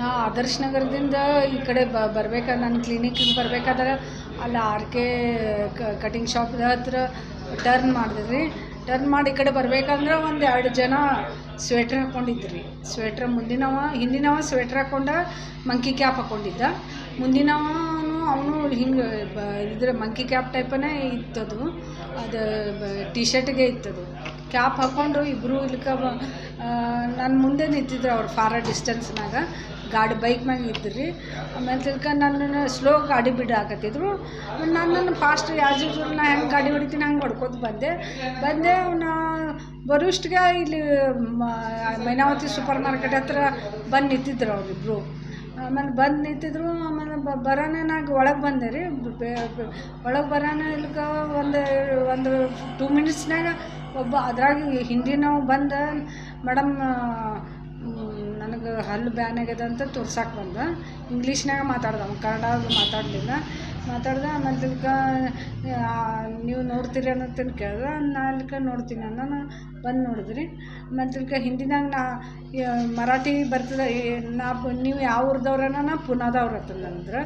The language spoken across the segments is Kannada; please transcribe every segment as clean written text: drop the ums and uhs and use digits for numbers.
ನಾ ಆದರ್ಶ ನಗರದಿಂದ ಈ ಕಡೆ ಬರ್ಬೇಕಾದ್ರೆ ನನ್ನ ಕ್ಲಿನಿಕ್ಕಿಗೆ ಬರ್ಬೇಕಾದ್ರೆ ಅಲ್ಲಿ ಆರ್ ಕೆ ಕಟಿಂಗ್ ಶಾಪ್ ಹತ್ರ ಟರ್ನ್ ಮಾಡಿದ್ರಿ. ಟರ್ನ್ ಮಾಡಿ ಈ ಕಡೆ ಬರ್ಬೇಕಂದ್ರೆ ಒಂದು 2 ಜನ ಸ್ವೆಟ್ರ್ ಹಾಕ್ಕೊಂಡಿದ್ರಿ. ಸ್ವೆಟ್ರ್ ಹಿಂದಿನವ ಸ್ವೆಟ್ರ್ ಹಾಕ್ಕೊಂಡ ಮಂಕಿ ಕ್ಯಾಪ್ ಹಾಕ್ಕೊಂಡಿದ್ದ. ಮುಂದಿನವನು ಅವನು ಹಿಂಗೆ ಇದ್ರ ಮಂಕಿ ಕ್ಯಾಪ್ ಟೈಪನೇ ಇತ್ತದು. ಅದು ಟಿ ಶರ್ಟ್ಗೆ ಇತ್ತದು. ಕ್ಯಾಪ್ ಹಾಕ್ಕೊಂಡು ಇಬ್ಬರು ಇಲ್ಲಿಕ ನನ್ನ ಮುಂದೆ ನಿಂತಿದ್ರು. ಅವ್ರು ಫಾರ ಡಿಸ್ಟೆನ್ಸ್ನಾಗ ಗಾಡಿ ಬೈಕ್ ಮ್ಯಾಗ ಇದ್ರಿ. ಆಮೇಲೆ ತಿಳ್ಕ ನನ್ನನ್ನು ಸ್ಲೋ ಗಾಡಿ ಬಿಡಾಕತ್ತಿದ್ರು. ನನ್ನನ್ನು ಫಾಸ್ಟ್ ಆ್ಯಸ್ ಯೂಸ್ವಲ್ ನಾ ಹೆಂಗೆ ಗಾಡಿ ಹೊಡಿತೀನಿ ಹಂಗೆ ಹೊಡ್ಕೊತ ಬಂದೆ. ನಾ ಬರೋಷ್ಟಿಗೆ ಇಲ್ಲಿ ಮೈನಾವತಿ ಸೂಪರ್ ಮಾರ್ಕೆಟ್ ಹತ್ರ ಬಂದು ನಿಂತಿದ್ರು ಅವರಿಬ್ಬರು. ಆಮೇಲೆ ಬಂದು ನಿಂತಿದ್ರು. ಆಮೇಲೆ ಬರೋಣ ನಾಗ ಒಳಗೆ ಬಂದೆ ರೀ. ಒಳಗೆ ಬರೋಣ ಇಲ್ಕ ಒಂದು 2 ಮಿನಿಟ್ಸ್ನಾಗ ಒಬ್ಬ ಅದ್ರಾಗ ಹಿಂದಿನವು ಬಂದ, ಮೇಡಮ್ ನನಗೆ ಹಲ್ಲು ಬ್ಯಾನ್ ಆಗ್ಯದ ಅಂತ ತೋರ್ಸಕ್ಕೆ ಬಂದ. ಇಂಗ್ಲೀಷ್ನಾಗ ಮಾತಾಡ್ದ, ಅವ್ನು ಕನ್ನಡ ಮಾತಾಡಲಿಲ್ಲ. ಆಮೇಲೆ ತಿಳ್ಕ ನೀವು ನೋಡ್ತೀರಿ ಅನ್ನೋದನ್ನು ಕೇಳ್ದೆ. ನಾ ಇಲ್ಕ ನೋಡ್ತೀನಿ ನಾನು ಬಂದು ನೋಡಿದ್ರಿ. ಆಮೇಲೆ ತಿಳ್ಕ ಹಿಂದಿನಾಗ ನಾ ಮರಾಠಿ ಬರ್ತದೆ. ನೀವು ಯಾವ ಊರ್ದವ್ರನ? ನಾ ಪುನಾದವ್ರು ಅಂತಂದ್ರೆ.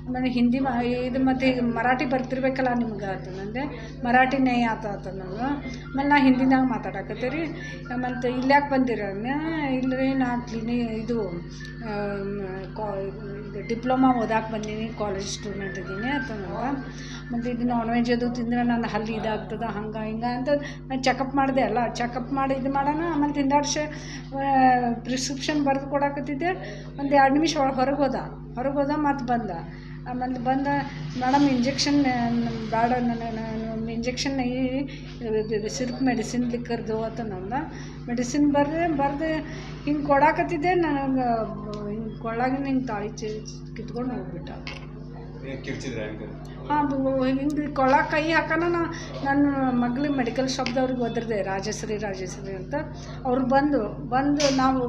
ಆಮೇಲೆ ಹಿಂದಿ ಇದು ಮತ್ತು ಈಗ ಮರಾಠಿ ಬರ್ತಿರ್ಬೇಕಲ್ಲ ನಿಮ್ಗೆ ಅಂತಂದೆ. ಮರಾಠಿ ನೇಯ ಆತ ನಾನು. ಆಮೇಲೆ ನಾ ಹಿಂದಿನಾಗ ಮಾತಾಡಕತ್ತೀರಿ. ಮತ್ತು ಇಲ್ಲಿ ಯಾಕೆ ಬಂದಿರ? ಇಲ್ಲರಿ ನಾ ಇದು ಡಿಪ್ಲೊಮಾ ಓದಾಕೆ ಬಂದೀನಿ, ಕಾಲೇಜ್ ಸ್ಟೂಡೆಂಟ್ ಇದ್ದೀನಿ ಅಂತಂದ್ರೆ. ಮತ್ತು ಇದು ನಾನ್ ವೆಜ್ ಅದು ತಿಂದರೆ ನನ್ನ ಹಲ್ಲು ಇದಾಗ್ತದೆ ಹಂಗೆ ಹಿಂಗೆ ಅಂತ ನಾನು ಚೆಕಪ್ ಮಾಡಿದೆ. ಅಲ್ಲ ಚೆಕಪ್ ಮಾಡಿ ಇದು ಮಾಡೋಣ. ಆಮೇಲೆ ತಿಂದಾಡ್ಸ ಪ್ರಿಸ್ಕ್ರಿಪ್ಷನ್ ಬರೆದು ಕೊಡಾಕತ್ತಿದ್ದೆ. ಒಂದು 2 ನಿಮಿಷ ಹೊರಗೆ ಹೋದ ಮತ್ತು ಆಮೇಲೆ ಮೇಡಮ್ ಇಂಜೆಕ್ಷನ್ ಬೇಡ, ನಾನು ಇಂಜೆಕ್ಷನ್ ಸಿರ್ಪ್ ಮೆಡಿಸಿನ್ ಲಿಕ್ಕರ್ದು ಅಂತ ನಂದ. ಮೆಡಿಸಿನ್ ಬರ್ದೆ ಹಿಂಗೆ ಕೊಡಾಕತ್ತಿದ್ದೆ. ನನಗೆ ಹಿಂಗೆ ಕೊಳ್ಳಾಗಿನ ಹಿಂಗೆ ತಾಳಿ ಕಿತ್ಕೊಂಡು ಹೋಗ್ಬಿಟ್ಟ. ಹಾಂ, ಹಿಂಗೆ ಕೊಳ್ಳಾಗ ಕೈ ಹಾಕೋಣ. ನನ್ನ ಮಗಳಿಗೆ ಮೆಡಿಕಲ್ ಶಾಪ್ದವ್ರಿಗೆ ಒದರ್ದೆ, ರಾಜಶ್ರೀ ಅಂತ. ಅವ್ರು ಬಂದು ನಾವು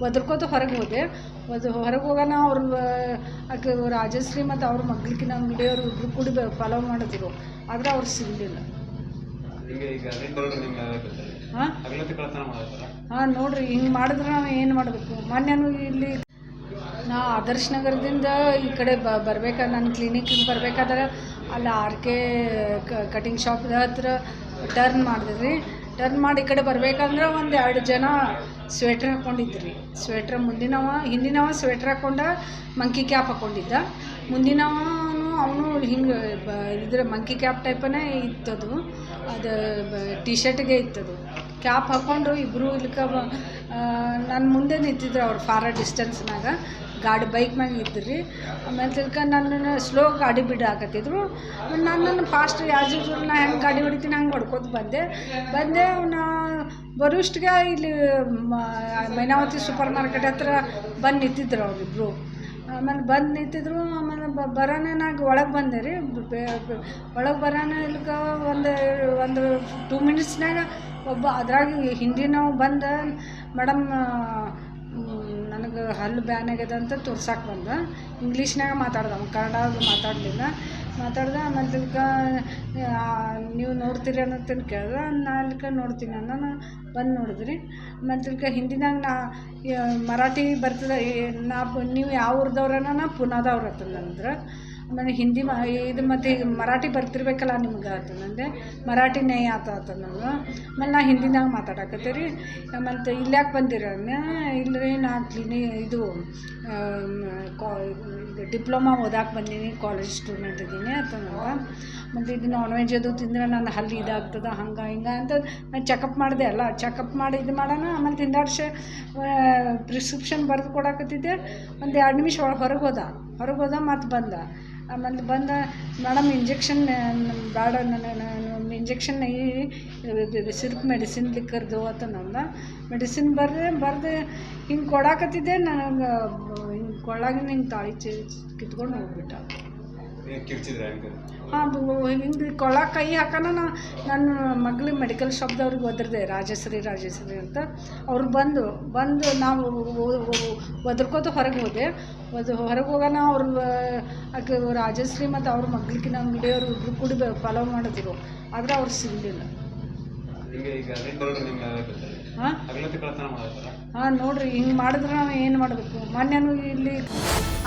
ಒದರ್ಕೋತ ಹೊರಗೆ ಹೋಗೋಣ. ಅವ್ರು ಆಕೆ ರಾಜಶ್ರೀ ಮತ್ತು ಅವ್ರ ಮಗ್ಳಿಗಿನ ಅಂಗಡಿಯವರು ಇಬ್ಬರು ಕೂಡಿ ಫಾಲೋ ಮಾಡಿದ್ರು. ಆದರೆ ಅವ್ರು ಸಿಗಲಿಲ್ಲ. ಹಾಂ ನೋಡ್ರಿ, ಹಿಂಗೆ ಮಾಡಿದ್ರೆ ನಾವು ಏನು ಮಾಡಬೇಕು? ಮೊನ್ನೆನೂ ಇಲ್ಲಿ ನಾ ಆದರ್ಶ ನಗರದಿಂದ ಈ ಕಡೆ ಬರ್ಬೇಕಾದ್ರೆ ನನ್ನ ಕ್ಲಿನಿಕ್ಕಿಗೆ ಬರ್ಬೇಕಾದ್ರೆ ಅಲ್ಲಿ ಆರ್ ಕೆ ಕಟಿಂಗ್ ಶಾಪ್ ಹತ್ರ ಟರ್ನ್ ಮಾಡಿದ್ರಿ. ಟರ್ನ್ ಮಾಡಿ ಈ ಕಡೆ ಬರ್ಬೇಕಂದ್ರೆ ಒಂದು 2 ಜನ ಸ್ವೆಟ್ರ್ ಹಾಕ್ಕೊಂಡಿದ್ರಿ. ಸ್ವೆಟ್ರ್ ಹಿಂದಿನವ ಸ್ವೆಟ್ರ್ ಹಾಕ್ಕೊಂಡ ಮಂಕಿ ಕ್ಯಾಪ್ ಹಾಕ್ಕೊಂಡಿದ್ದ. ಮುಂದಿನವನು ಅವನು ಹಿಂಗೆ ಇದ್ರ ಮಂಕಿ ಕ್ಯಾಪ್ ಟೈಪನೇ ಇತ್ತದು. ಅದು ಟಿ ಶರ್ಟ್ಗೆ ಇತ್ತದು. ಕ್ಯಾಪ್ ಹಾಕ್ಕೊಂಡು ಇಬ್ಬರು ಇಲ್ಲಿಕ ನನ್ನ ಮುಂದೆ ನಿಂತಿದ್ರು. ಅವ್ರು ಫಾರ ಡಿಸ್ಟೆನ್ಸ್ನಾಗ ಗಾಡಿ ಬೈಕ್ ಮ್ಯಾಗ ಇದ್ರಿ. ಆಮೇಲೆ ತಿಳ್ಕ ನನ್ನನ್ನು ಸ್ಲೋ ಗಾಡಿ ಬಿಡಾಕತ್ತಿದ್ರು. ನನ್ನನ್ನು ಫಾಸ್ಟ್ ಆ್ಯಸ್ ಯೂಸ್ವಲ್ ನಾ ಹೆಂಗೆ ಗಾಡಿ ಹೊಡಿತೀನಿ ಹಂಗೆ ಹೊಡ್ಕೊತ ಬಂದೆ. ನಾ ಬರೋಷ್ಟಿಗೆ ಇಲ್ಲಿ ಮೈನಾವತಿ ಸೂಪರ್ ಮಾರ್ಕೆಟ್ ಹತ್ರ ಬಂದು ನಿಂತಿದ್ರು ಅವರಿಬ್ಬರು. ಆಮೇಲೆ ಬಂದು ನಿಂತಿದ್ರು. ಆಮೇಲೆ ಬರೋಣ ನಾಗ ಒಳಗೆ ಬಂದೆ ರೀ. ಒಳಗೆ ಬರೋಣ ಇಲ್ಕ ಒಂದು 2 ಮಿನಿಟ್ಸ್ನಾಗ ಒಬ್ಬ ಅದ್ರಾಗ ಹಿಂದಿನವು ಬಂದ, ಮೇಡಮ್ ನನಗೆ ಹಲ್ಲು ಬ್ಯಾನ್ ಆಗ್ಯದ ಅಂತ ತೋರ್ಸಕ್ಕೆ ಬಂದ. ಇಂಗ್ಲೀಷ್ನಾಗ ಮಾತಾಡ್ದ, ಅವ್ನು ಕನ್ನಡ ಮಾತಾಡಲಿಲ್ಲ. ಆಮೇಲೆ ತಿಳ್ಕ ನೀವು ನೋಡ್ತೀರಿ ಅನ್ನೋದನ್ನು ಕೇಳ್ದೆ. ನಾ ಇಲ್ಕ ನೋಡ್ತೀನಿ ನಾನು ಬಂದು ನೋಡಿದ್ರಿ. ಆಮೇಲೆ ತಿಳ್ಕ ಹಿಂದಿನಾಗ ನಾ ಮರಾಠಿ ಬರ್ತದೆ. ನೀವು ಯಾವ ಊರ್ದವ್ರನ? ನಾ ಪುನಾದವ್ರು ಅಂತಂದ್ರೆ. ಆಮೇಲೆ ಹಿಂದಿ ಇದು ಮತ್ತು ಈಗ ಮರಾಠಿ ಬರ್ತಿರ್ಬೇಕಲ್ಲ ನಿಮ್ಗೆ ಅಂತಂದೆ. ಮರಾಠಿ ನೇಯ ಆತ ನಾನು. ಆಮೇಲೆ ನಾ ಹಿಂದಿನಾಗ ಮಾತಾಡಕತ್ತೀರಿ. ಮತ್ತು ಇಲ್ಲಿ ಯಾಕೆ ಬಂದಿರ? ಇಲ್ಲರಿ ನಾ ಇದು ಡಿಪ್ಲೊಮಾ ಓದಾಕೆ ಬಂದೀನಿ, ಕಾಲೇಜ್ ಸ್ಟೂಡೆಂಟ್ ಇದ್ದೀನಿ ಅಂತಂದ್ರೆ. ಮತ್ತು ಇದು ನಾನ್ ವೆಜ್ ಅದು ತಿಂದರೆ ನನ್ನ ಹಲ್ಲು ಇದಾಗ್ತದೆ ಹಂಗೆ ಹಿಂಗೆ ಅಂತ ನಾನು ಚೆಕಪ್ ಮಾಡಿದೆ. ಅಲ್ಲ ಚೆಕಪ್ ಮಾಡಿ ಇದು ಮಾಡೋಣ. ಆಮೇಲೆ ತಿಂದಾಡ್ಸ ಪ್ರಿಸ್ಕ್ರಿಪ್ಷನ್ ಬರೆದು ಕೊಡಾಕತ್ತಿದ್ದೆ. ಒಂದು 2 ನಿಮಿಷ ಹೊರಗೆ ಹೋದ ಮತ್ತು ಆಮೇಲೆ ಮೇಡಮ್ ಇಂಜೆಕ್ಷನ್ ಬೇಡ, ನಾನು ಇಂಜೆಕ್ಷನ್ ಸಿರ್ಪ್ ಮೆಡಿಸಿನ್ ಲಿಕ್ಕರ್ದು ಅಂತ ನಂದ. ಮೆಡಿಸಿನ್ ಬರ್ದೆ ಹಿಂಗೆ ಕೊಡಾಕತ್ತಿದ್ದೆ. ನನಗೆ ಹಿಂಗೆ ಕೊಳ್ಳಾಗಿನ ಹಿಂಗೆ ತಾಳಿ ಕಿತ್ಕೊಂಡು ಹೋಗ್ಬಿಟ್ಟ. ಹಾಂ, ಹಿಂಗೆ ಕೊಳ್ಳಾಗ ಕೈ ಹಾಕೋಣ. ನನ್ನ ಮಗಳಿಗೆ ಮೆಡಿಕಲ್ ಶಾಪ್ದವ್ರಿಗೆ ಒದರ್ದೆ, ರಾಜಶ್ರೀ ಅಂತ. ಅವ್ರು ಬಂದು ನಾವು ಒದರ್ಕೋತ ಹೊರಗೆ ಹೋಗೋಣ. ಅವ್ರು ಆಕೆ ರಾಜಶ್ರೀ ಮತ್ತು ಅವ್ರ ಮಗ್ಳಿಗಿನ ಅಂಗಡಿಯವರು ಇಬ್ಬರು ಕೂಡಿ ಫಾಲೋ ಮಾಡಿದ್ರು. ಆದರೆ ಅವ್ರು ಸಿಗಲಿಲ್ಲ. ಹಾಂ ಹಾಂ ನೋಡ್ರಿ ಹಿಂಗೆ ಮಾಡಿದ್ರೆ ನಾವು ಏನು ಮಾಡಬೇಕು ಮೊನ್ನೆನೂ ಇಲ್ಲಿ.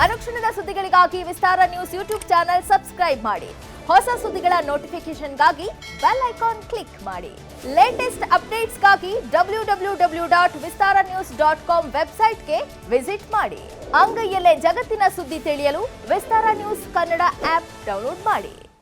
ಅನುಕ್ಷಣದ ಸುದ್ದಿಗಳಿಗಾಗಿ ವಿಸ್ತಾರ ನ್ಯೂಸ್ ಯೂಟ್ಯೂಬ್ ಚಾನೆಲ್ ಸಬ್ಸ್ಕ್ರೈಬ್ ಮಾಡಿ. ಹೊಸ ಸುದ್ದಿಗಳ ನೋಟಿಫಿಕೇಶನ್ಗಾಗಿ ಬೆಲ್ ಐಕಾನ್ ಕ್ಲಿಕ್ ಮಾಡಿ. ಲೇಟೆಸ್ಟ್ ಅಪ್ಡೇಟ್ಸ್ಗಾಗಿ www.vistaranews.com ವೆಬ್ಸೈಟ್ಗೆ ವಿಸಿಟ್ ಮಾಡಿ. ಅಂಗೈಯಲ್ಲೇ ಜಗತ್ತಿನ ಸುದ್ದಿ ತಿಳಿಯಲು ವಿಸ್ತಾರ ನ್ಯೂಸ್ ಕನ್ನಡ ಆಪ್ ಡೌನ್ಲೋಡ್ ಮಾಡಿ.